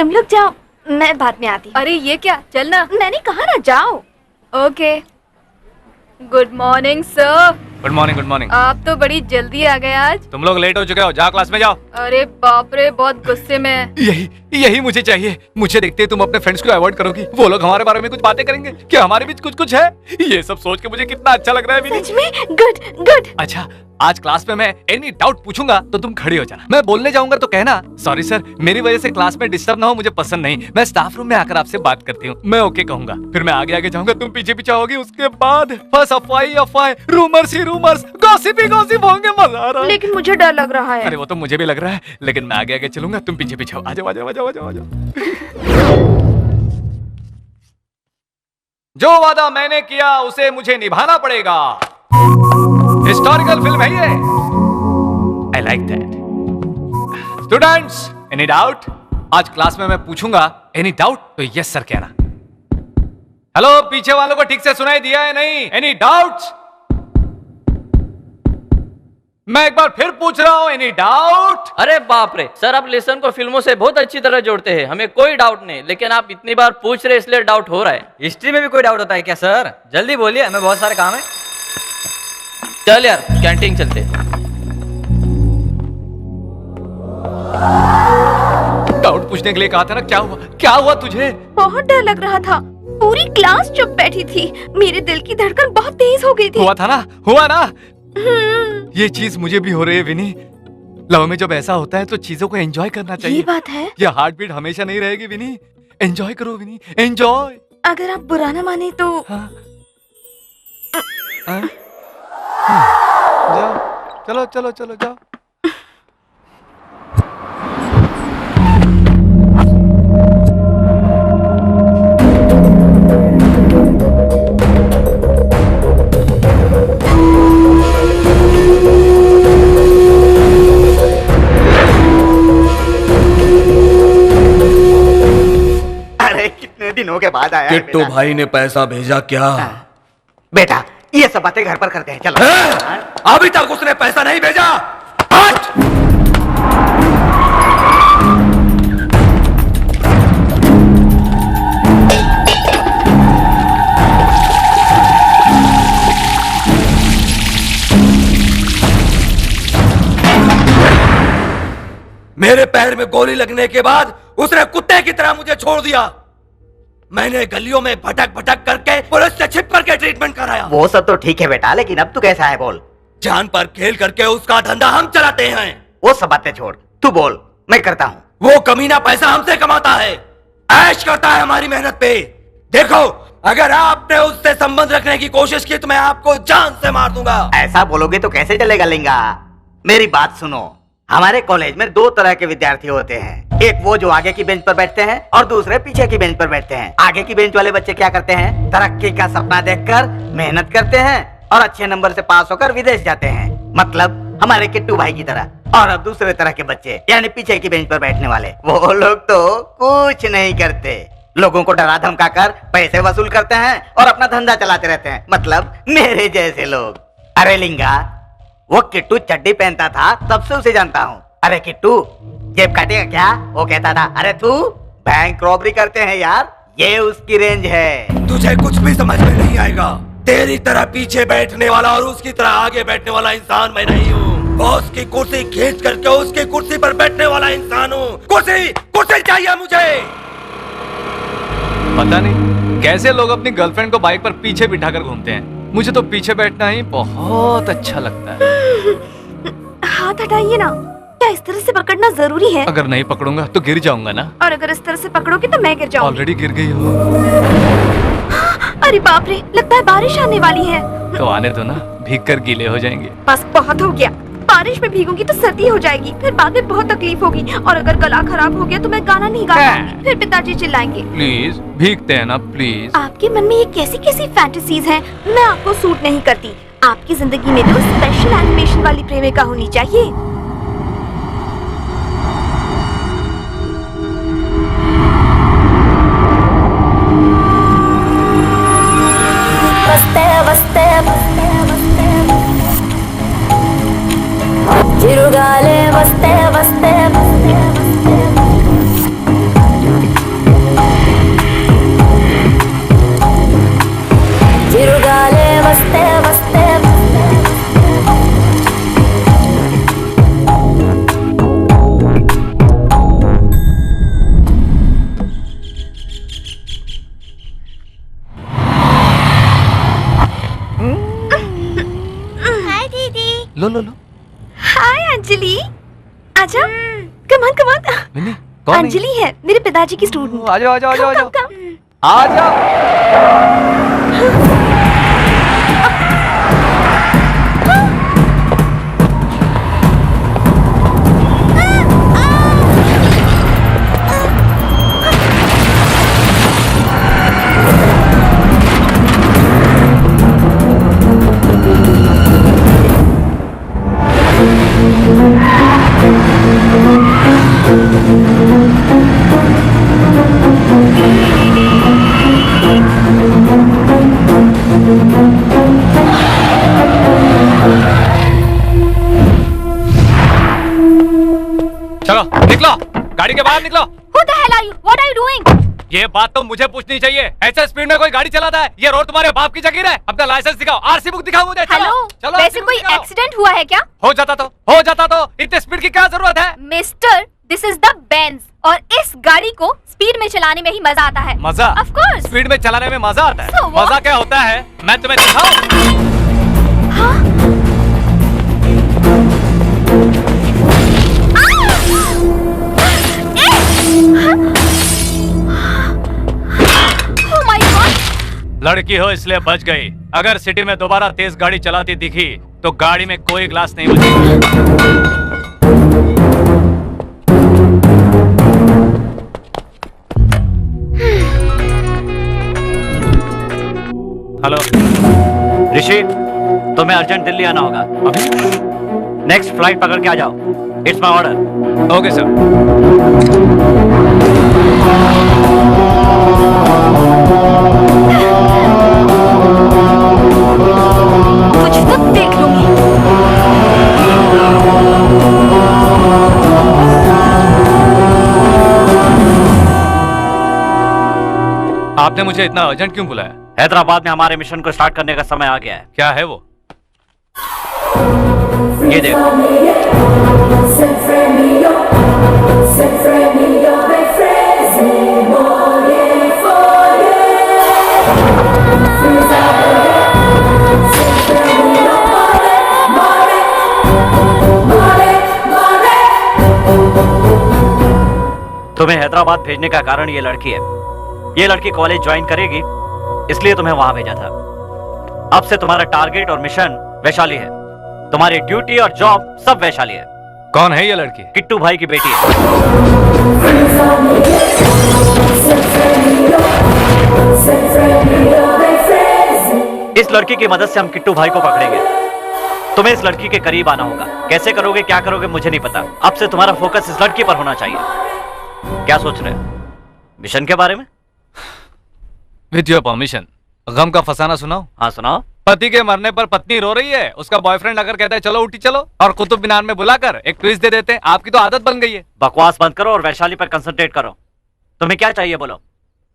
तुम लोग जाओ, मैं बाद में आती हूँ। अरे ये क्या, चलना। मैंने कहा ना जाओ। Okay. Good morning sir. Good morning, good morning. आप तो बड़ी जल्दी आ गए आज। तुम लोग लेट हो चुके हो, जाओ क्लास में जाओ। अरे बाप रे, बहुत गुस्से में है। यही मुझे चाहिए। मुझे देखते ही तुम अपने फ्रेंड्स को अवॉइड करोगी। वो लोग हमारे बारे में कुछ बातें करेंगे क्या हमारे बीच कुछ कुछ है। ये सब सोच के मुझे कितना अच्छा लग रहा है विनी। सच में गुड गुड। अच्छा, आज क्लास में मैं एनी डाउट पूछूंगा तो तुम खड़ी हो जाना। मैं बोलने जाऊंगा तो कहना सॉरी सर, मेरी वजह से क्लास में डिस्टर्ब ना हो, मुझे पसंद नहीं। मैं स्टाफ रूम में आकर आपसे बात करती हूँ। मैं ओके कहूंगा, फिर मैं आगे आगे जाऊंगा, तुम पीछे पीछे होगी। उसके बाद बस अफवाह, रूमर्स ही रूमर्स, गॉसिप ही गॉसिप होंगे। मजा आ रहा है। लेकिन मुझे डर लग रहा है। अरे वो तो मुझे भी लग रहा है, लेकिन मैं आगे आगे चलूंगा, तुम पीछे पीछे हो। आ जाओ आ जाओ आ जाओ आ जाओ आ जाओ। जो वादा मैंने किया उसे मुझे निभाना पड़ेगा। हिस्टोरिकल फिल्म है ये। I like that. Students, any doubt? आज क्लास में मैं पूछूंगा, एनी डाउट तो यस सर कहना। हेलो, पीछे वालों को ठीक से सुनाई दिया है नहीं? Any doubts? मैं एक बार फिर पूछ रहा हूं, एनी डाउट? अरे बाप रे सर, आप लेसन को फिल्मों से बहुत अच्छी तरह जोड़ते हैं, हमें कोई डाउट नहीं, लेकिन आप इतनी बार पूछ रहे इसलिए डाउट हो रहा है। हिस्ट्री में भी कोई डाउट होता है क्या सर? जल्दी बोलिए, हमें बहुत सारे काम है। चल यार, कैंटीन चलते। डाउट पूछने के लिए कहा था ना। क्या हुआ तुझे? बहुत डर लग रहा था। पूरी क्लास चुप बैठी थी। मेरे दिल की धड़कन बहुत तेज हो गई थी। हुआ ना। ये चीज मुझे भी हो रही है विनी। लव में जब ऐसा होता है तो चीजों को एंजॉय करना चाहिए। ये बात है। ये हार्ट बीट हमेशा नहीं रहेगी विनी। एंजॉय करो विनी, एंजॉय। अगर आप बुरा ना माने तो हाँ? हाँ? जाओ, चलो चलो चलो जाओ। दिनों के बाद आया किट्टू भाई ने पैसा भेजा क्या? बेटा, ये सब बातें घर पर करते हैं, चलो। अभी तक उसने पैसा नहीं भेजा। हट! मेरे पैर में गोली लगने के बाद उसने कुत्ते की तरह मुझे छोड़ दिया। मैंने गलियों में भटक भटक करके पुलिस से छिप करके ट्रीटमेंट कराया। वो सब तो ठीक है बेटा, लेकिन अब तू कैसा है बोल। जान पर खेल करके उसका धंधा हम चलाते हैं। वो सब बातें छोड़, तू बोल, मैं करता हूँ। वो कमीना पैसा हमसे कमाता है, ऐश करता है हमारी मेहनत पे। देखो, अगर आपने उससे संबंध रखने की कोशिश की तो मैं आपको जान से मार दूंगा। ऐसा बोलोगे तो कैसे चलेगा लिंगा? मेरी बात सुनो, हमारे कॉलेज में दो तरह के विद्यार्थी होते हैं। एक वो जो आगे की बेंच पर बैठते हैं और दूसरे पीछे की बेंच पर बैठते हैं। आगे की बेंच वाले बच्चे क्या करते हैं? तरक्की का सपना देखकर मेहनत करते हैं और अच्छे नंबर से पास होकर विदेश जाते हैं, मतलब हमारे किट्टू भाई की तरह। और अब दूसरे तरह के बच्चे, यानी पीछे की बेंच पर बैठने वाले, वो लोग तो कुछ नहीं करते। लोगों को डरा धमका कर पैसे वसूल करते हैं और अपना धंधा चलाते रहते हैं, मतलब मेरे जैसे लोग। अरे लिंगा, वो किट्टू चड्डी पहनता था तब से उसे जानता हूँ। अरे किट्टू, जेब काटेगा क्या? वो कहता था, अरे तू बैंक रॉबरी करते हैं यार, ये उसकी रेंज है। तुझे कुछ भी समझ में नहीं आएगा। तेरी तरह पीछे बैठने वाला और उसकी तरह आगे बैठने वाला इंसान मैं नहीं हूँ। बॉस की कुर्सी खींच करके उसकी कुर्सी पर बैठने वाला इंसान हूँ। कुर्सी चाहिए मुझे। पता नहीं कैसे लोग अपनी गर्लफ्रेंड को बाइक पर पीछे बिठाकर घूमते हैं। मुझे तो पीछे बैठना ही बहुत अच्छा लगता है। हाथ हटाइए ना। क्या इस तरह से पकड़ना जरूरी है? अगर नहीं पकड़ूंगा तो गिर जाऊंगा ना। और अगर इस तरह से पकड़ोगे तो मैं गिर जाऊंगी। ऑलरेडी गिर गई हो। अरे बाप रे, लगता है बारिश आने वाली है। तो आने दो ना, भीग कर गीले हो जाएंगे। बस बहुत हो गया। बारिश में भीगूंगी तो सर्दी हो जाएगी, फिर बाद में बहुत तकलीफ होगी, और अगर गला खराब हो गया तो मैं गाना नहीं गा पाऊंगी, फिर पिताजी चिल्लाएंगे। प्लीज भीगते हैं ना प्लीज। आपके मन में ये कैसी कैसी फैंटेसीज हैं? मैं आपको सूट नहीं करती। आपकी जिंदगी में तो स्पेशल एनिमेशन वाली प्रेमिका होनी चाहिए। చిరుగాలే వస్తే వస్తే लो लो। हाय अंजलि, आजा। Come on come on. Mini कौन है? अंजलि है, मेरे पिताजी की स्टूडेंट। आ जाओ आ जाओ आ जाओ आ जाओ कम। आ जाओ। चलो निकलो, गाड़ी के बाहर निकलो। Who the hell are you? What are you doing? ये बात तो मुझे पूछनी चाहिए। ऐसे स्पीड में कोई गाड़ी चलाता है? ये रोड तुम्हारे बाप की जगीर है। अपना लाइसेंस दिखाओ, आरसी बुक दिखाओ मुझे। चलो, हेलो, चलो, वैसे RC बुक कोई दिखाओ। एक्सीडेंट हुआ है क्या? हो जाता तो इतने स्पीड की क्या जरूरत है? Mister, this is the Benz और इस गाड़ी को स्पीड में चलाने में ही मजा आता है। मजा? Of course. स्पीड में चलाने में मजा आता है? So what? मजा क्या होता है मैं तुम्हें दिखाऊं? Oh my God! लड़की हो इसलिए बच गई। अगर सिटी में दोबारा तेज गाड़ी चलाती दिखी तो गाड़ी में कोई ग्लास नहीं बचेगा। हेलो ऋषि, तुम्हें अर्जेंट दिल्ली आना होगा। अभी? नेक्स्ट फ्लाइट पकड़ के आ जाओ। It's my order. Okay sir. कुछ तो देख लूंगी। आपने मुझे इतना अर्जेंट क्यों बुलाया? हैदराबाद में हमारे मिशन को स्टार्ट करने का समय आ गया है। क्या है वो? ये देखो। तुम्हें हैदराबाद भेजने का कारण ये लड़की है। ये लड़की कॉलेज ज्वाइन करेगी, इसलिए तुम्हें वहां भेजा था। अब से तुम्हारा टारगेट और मिशन वैशाली है। तुम्हारी ड्यूटी और जॉब सब वैशाली है। कौन है ये लड़की? किट्टू भाई की बेटी है। इस लड़की की मदद से हम किट्टू भाई को पकड़ेंगे। तुम्हें इस लड़की के करीब आना होगा। कैसे करोगे, क्या करोगे, मुझे नहीं पता। अब से तुम्हारा फोकस इस लड़की पर होना चाहिए। क्या सोच रहे हो मिशन के बारे में? विद योर परमिशन, गम का फसाना सुनाओ। हाँ सुनाओ। पति के मरने पर पत्नी रो रही है। उसका बॉयफ्रेंड अगर कहता है चलो उठी चलो, और कुतुब मीनार में बुलाकर एक ट्विस्ट दे देते हैं। आपकी तो आदत बन गई है। बकवास बंद करो और वैशाली पर कंसंट्रेट करो। तुम्हें क्या चाहिए बोलो।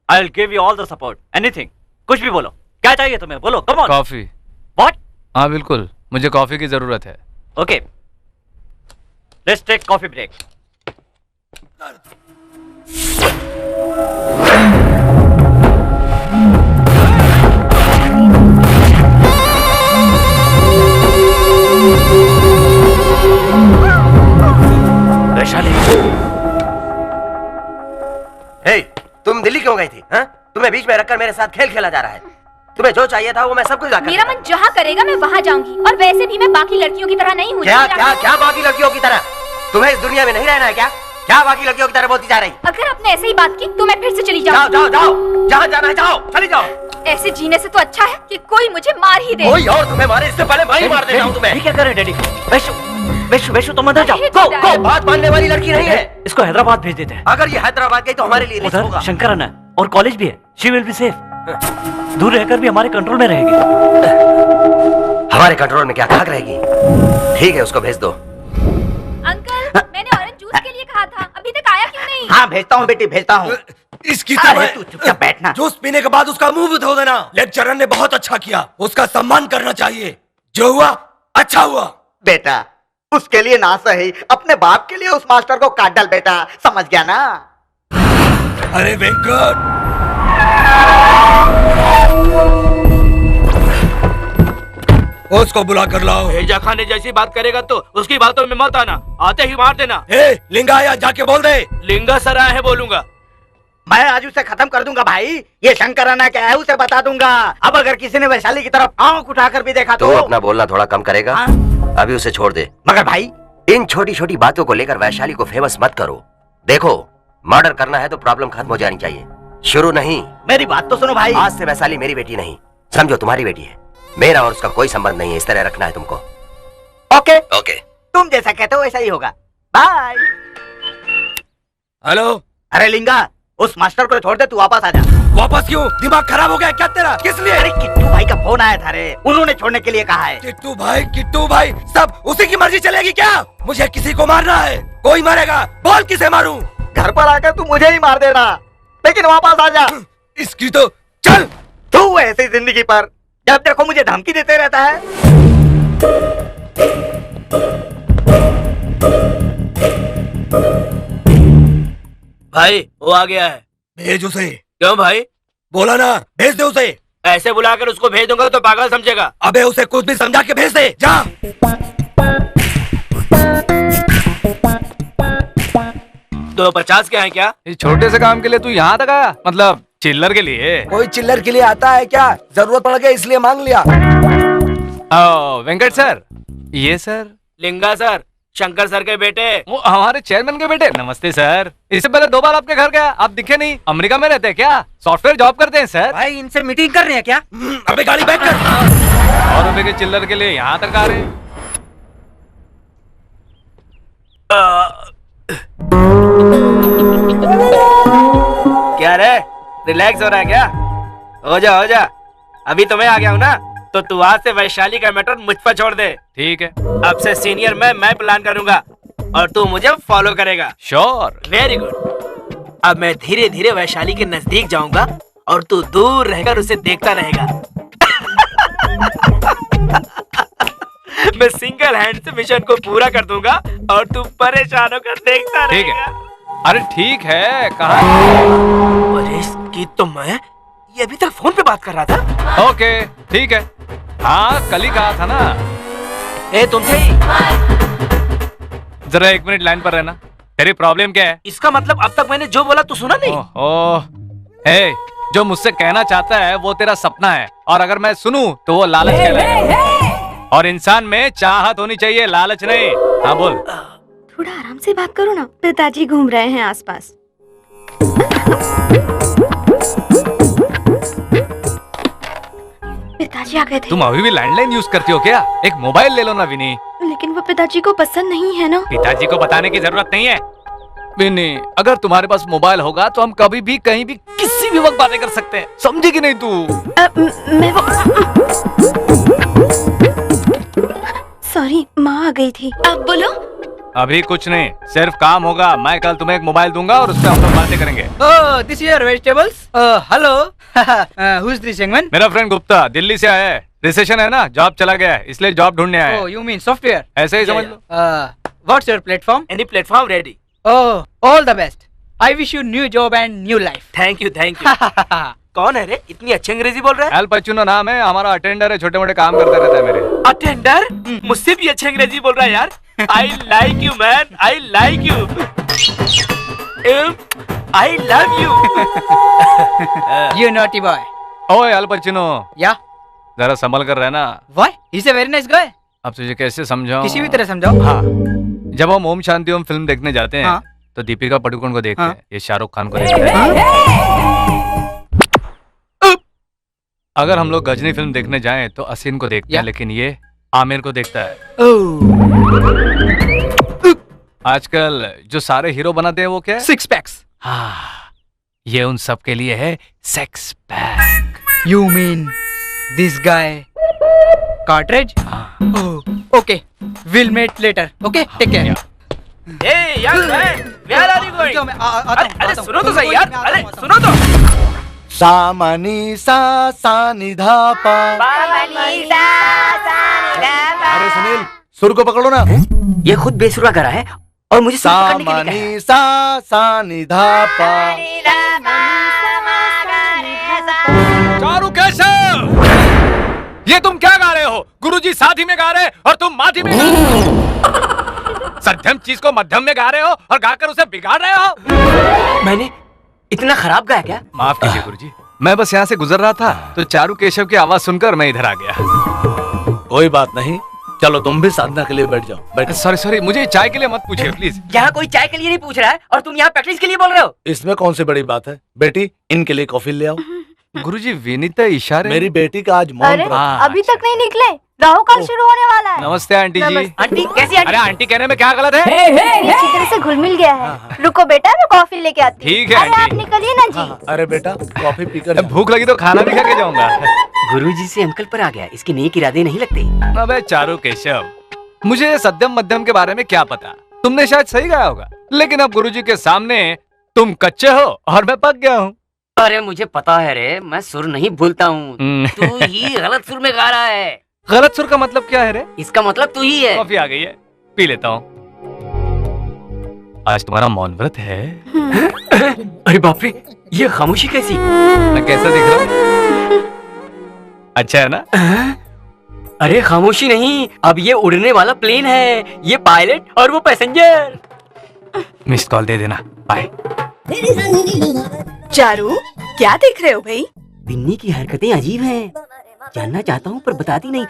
I will give you all the support. Anything, कुछ भी बोलो। क्या चाहिए तुम्हें, बोलो। Come on. कॉफी। व्हाट? हाँ बिल्कुल, मुझे कॉफी की जरूरत है। Okay, let's take coffee break. Vaishali, hey, तुम दिल्ली क्यों गई थी? हाँ? तुम्हें बीच में रखकर मेरे साथ खेल खेला जा रहा है। तुम्हें जो चाहिए था वो मैं सब कुछ ला कर मेरा मन जहाँ करेगा मैं वहाँ जाऊंगी, और वैसे भी मैं बाकी लड़कियों की तरह नहीं हूँ। क्या क्या क्या बाकी लड़कियों की तरह? तुम्हें इस दुनिया में नहीं रहना है क्या? क्या बाकी लड़कियों की तरह बोलती जा रही? अगर आपने ऐसे ही बात की तो मैं फिर से चली जाओ जाऊंगी। जाओ जाओ, जहाँ जाना है जाओ, चली जाओ। ऐसे जीने से तो अच्छा है कि कोई मुझे मार ही दे। कोई और तुम्हें मारे इससे पहले मैं ही मार देता हूँ तुम्हें। ये क्या कर रहे डैडी? वैशु, वैशु, वैशु, तुम अंदर जाओ। को बात मानने वाली लड़की नहीं है। इसको हैदराबाद भेज देते हैं। अगर ये हैदराबाद गई तो हमारे लिए रिस्क उधर होगा। शंकर अन्ना और कॉलेज भी है। She will be safe. दूर रहकर भी हमारे कंट्रोल में रहेगी। हमारे कंट्रोल में क्या खाक रहेगी? ठीक है, उसको भेज दो। अंकल, मैंने ऑरेंज जूस के लिए कहा था, अभी तक आया क्यों नहीं? हाँ भेजता हूँ बेटी, भेजता हूँ। इसकी अरे तू चुपचाप बैठना। जूस पीने के बाद उसका मुंह भी धो देना। लेक्चरर ने बहुत अच्छा किया, उसका सम्मान करना चाहिए। जो हुआ अच्छा हुआ। बेटा उसके लिए ना सही, अपने बाप के लिए उस मास्टर को काट डाल बेटा, समझ गया ना? अरे वेंकट, उसको बुला कर लाओ। भेजा खाने जैसी बात करेगा तो उसकी बातों में मत आना, आते ही मार देना। ए, लिंगा आया, जाके बोल दे। लिंगा सर आए हैं बोलूंगा। मैं आज उसे खत्म कर दूंगा भाई। ये शंकर आना क्या है उसे बता दूंगा। अब अगर किसी ने वैशाली की तरफ आंख उठाकर भी देखा तो तो अपना बोलना थोड़ा कम करेगा। हाँ? अभी उसे छोड़ दे। मगर भाई इन छोटी छोटी बातों को लेकर वैशाली को फेमस मत करो। देखो, मर्डर करना है तो प्रॉब्लम खत्म हो जानी चाहिए, शुरू नहीं। मेरी बात तो सुनो भाई। आज से वैशाली मेरी बेटी नहीं, समझो तुम्हारी बेटी है। मेरा और उसका कोई संबंध नहीं है, इस तरह रखना है तुमको। Okay okay. तुम जैसा कहते हो वैसा ही होगा। बाय। हेलो। अरे लिंगा, उस मास्टर को छोड़ दे, तू वापस आ जा। वापस क्यों? दिमाग खराब हो गया क्या तेरा? किस लिए? अरे किट्टू भाई का फोन आया था रे, उन्होंने छोड़ने के लिए कहा है। किट्टू भाई सब उसी की मर्जी चलेगी क्या? मुझे किसी को मारना है, कोई मरेगा, बोल किसे मारूं? घर पर आकर तू मुझे ही मार देना, लेकिन वापस आ जा। इसकी तो चल। तू ऐसी जिंदगी पर जब देखो मुझे धमकी देते रहता है। भाई वो आ गया है। भेज उसे। क्यों भाई? बोला ना, भेज दे उसे। ऐसे बुलाकर उसको भेज दूंगा तो पागल समझेगा। अबे उसे कुछ भी समझा के भेज दे, जा। तो 50 के हैं क्या? इस छोटे से काम के लिए तू यहाँ तक आया? मतलब चिल्लर के लिए? कोई चिल्लर के लिए आता है क्या? जरूरत पड़ गई इसलिए मांग लिया। वेंकट सर, ये सर लिंगा सर, शंकर सर के बेटे। वो हमारे चेयरमैन के बेटे। नमस्ते सर। इससे पहले 2 बार आपके घर गया, आप दिखे नहीं। अमेरिका में रहते हैं क्या? सॉफ्टवेयर जॉब करते हैं सर। भाई इनसे मीटिंग कर रहे हैं क्या? अबे गाड़ी बैठ कर। 100 रुपए के चिल्लर के लिए यहाँ तक आ रहे हैं। क्या रे, रिलैक्स हो रहा है क्या? हो जा। अभी तो मैं आ गया हूँ ना, तो तू आज से वैशाली का मैटर मुझ पर छोड़ दे। ठीक है। अब से सीनियर मैं प्लान करूंगा और तू मुझे फॉलो करेगा। श्योर। Very good. अब मैं धीरे धीरे वैशाली के नजदीक जाऊंगा और तू दूर रहकर उसे देखता रहेगा। मैं सिंगल हैंड से मिशन को पूरा कर दूंगा और तू परेशान होकर देखता ठीक रहेगा। है। अरे ठीक है, कहाँ? अरे इसकी तो मैं ये अभी तक फोन पे बात कर रहा था। ओके ठीक है। हाँ कल ही कहा था ना। ए तुमसे ही। जरा 1 मिनट लाइन पर रहना। तेरी प्रॉब्लम क्या है? इसका मतलब अब तक मैंने जो बोला तू सुना नहीं? ओह, ए, जो मुझसे कहना चाहता है वो तेरा सपना है, और अगर मैं सुनूं तो वो लालच कहलाएगा। और इंसान में चाहत होनी चाहिए, लालच नहीं। हाँ बोल। थोड़ा आराम से बात करो ना, पिताजी घूम रहे हैं आसपास। पिताजी आ गए थे। तुम अभी भी लैंडलाइन यूज करती हो क्या? एक मोबाइल ले लो ना विनी। लेकिन वो पिताजी को पसंद नहीं है ना। पिताजी को बताने की जरूरत नहीं है विनी। अगर तुम्हारे पास मोबाइल होगा तो हम कभी भी कहीं भी किसी भी वक्त बातें कर सकते हैं, समझेगी नहीं तू? मैं वो सॉरी, माँ आ गई थी। अब बोलो। अभी कुछ नहीं, सिर्फ काम होगा। मैं कल तुम्हें एक मोबाइल दूंगा और उससे हम लोग बातें करेंगे। Oh, this is your vegetables. Hello. Who's this young man? मेरा फ्रेंड गुप्ता दिल्ली से आया है। रिसेशन है ना, जॉब चला गया है, इसलिए जॉब ढूंढने आया Oh, है। you mean software? ऐसे ही समझ लो। What's your platform? Any platform ready. Oh, all the best. I wish you new job and new life. Thank you कौन है रे, इतनी अच्छी अंग्रेजी बोल रहा है? एल पचूनो नाम है, हमारा अटेंडर है, छोटे मोटे काम करता रहता है मेरे। अटेंडर? मुझसे भी अच्छी अंग्रेजी बोल रहा है यार। I like you man, I like you, I love you. You naughty boy. ओए एल पचूनो, Yeah. जरा संभल कर रहना। Why? He's a very nice guy. अब तुझे कैसे समझाऊं? किसी भी तरह समझाओ। हाँ, जब हम ओम शांति ओम फिल्म देखने जाते हैं हाँ। तो दीपिका पादुकोण को देखते हाँ। हैं, ये शाहरुख खान को देखते हैं। अगर हम लोग गजनी फिल्म देखने जाएं तो असीन को देखते हैं, लेकिन ये आमिर को देखता है। आजकल जो सारे हीरो बनाते हैं वो क्या है? 6 packs. हाँ, ये उन सब के लिए है sex pack. You mean this guy? Cartridge? Oh, okay. We'll meet later. Okay, take care. Hey young man, where are you going? अरे सुनो तो सही यार, अरे सुनो तो। सामनी सा सानिधा पा। अरे सुनील, सुर को पकड़ो ना। ये खुद बेसुरा करा है और मुझे सुर पकड़ने के लिए कहा है। सामनी सा सानिधा पा। चारू कैसे? ये तुम क्या गा रहे हो? गुरुजी गुरुजी साधी में गा रहे और तुम माधी में गा रहे हो। सध्यम चीज को मध्यम में गा रहे हो और गाकर उसे बिगाड़ रहे हो। मैंने इतना खराब गाया क्या? माफ कीजिए गुरुजी, मैं बस यहाँ से गुजर रहा था तो चारू केशव की आवाज सुनकर मैं इधर आ गया। कोई बात नहीं, चलो तुम भी साधना के लिए बैठ जाओ। बैठो। सॉरी, मुझे चाय के लिए मत पूछिए प्लीज। यहाँ कोई चाय के लिए नहीं पूछ रहा है और तुम यहाँ प्रैक्टिस के लिए बोल रहे हो। इसमें कौन सी बड़ी बात है? बेटी, इनके लिए कॉफी ले आओ। गुरुजी विनीता इशारे। मेरी बेटी का आज मौन अरे व्रत। अभी तक नहीं निकले, राहु काल शुरू होने वाला है। नमस्ते आंटी जी। आंटी कैसी अरे आंटी कहने में क्या गलत है? अच्छी तरह से घुल मिल गया है। रुको बेटा, मैं कॉफी लेके आती हूँ। ठीक है अरे आप आंटी। निकलिए ना जी। अरे बेटा, कॉफी पीकर जाओ। भूख लगी तो खाना भी खा के जाऊंगा। गुरुजी से अंकल पर आ गया, इसके नेक इरादे नहीं लगते। अबे चारू केशव, मुझे सत्यम मध्यम के बारे में क्या पता। तुमने शायद सही गाया होगा, लेकिन अब गुरुजी के सामने तुम कच्चे हो और मैं पक गया हूँ। अरे मुझे पता है रे, मैं सुर नहीं भूलता हूँ। तू ही गलत सुर में गा रहा है। गलत सुर का मतलब क्या है रे? इसका मतलब तू ही है। कॉफी आ गई है, पी लेता हूँ। आज तुम्हारा मौन व्रत है। अरे बाप रे, ये खामोशी कैसी? मैं कैसा दिख रहा हूँ? अच्छा है ना? अरे खामोशी नहीं, अब ये उड़ने वाला प्लेन है। ये पायलट और वो पैसेंजर। मिस्ड कॉल दे देना। बाय। चारू, क्या देख रहे हो भाई? बिन्नी की हरकतें अजीब हैं। जानना चाहता हूँ पर बताती नहीं।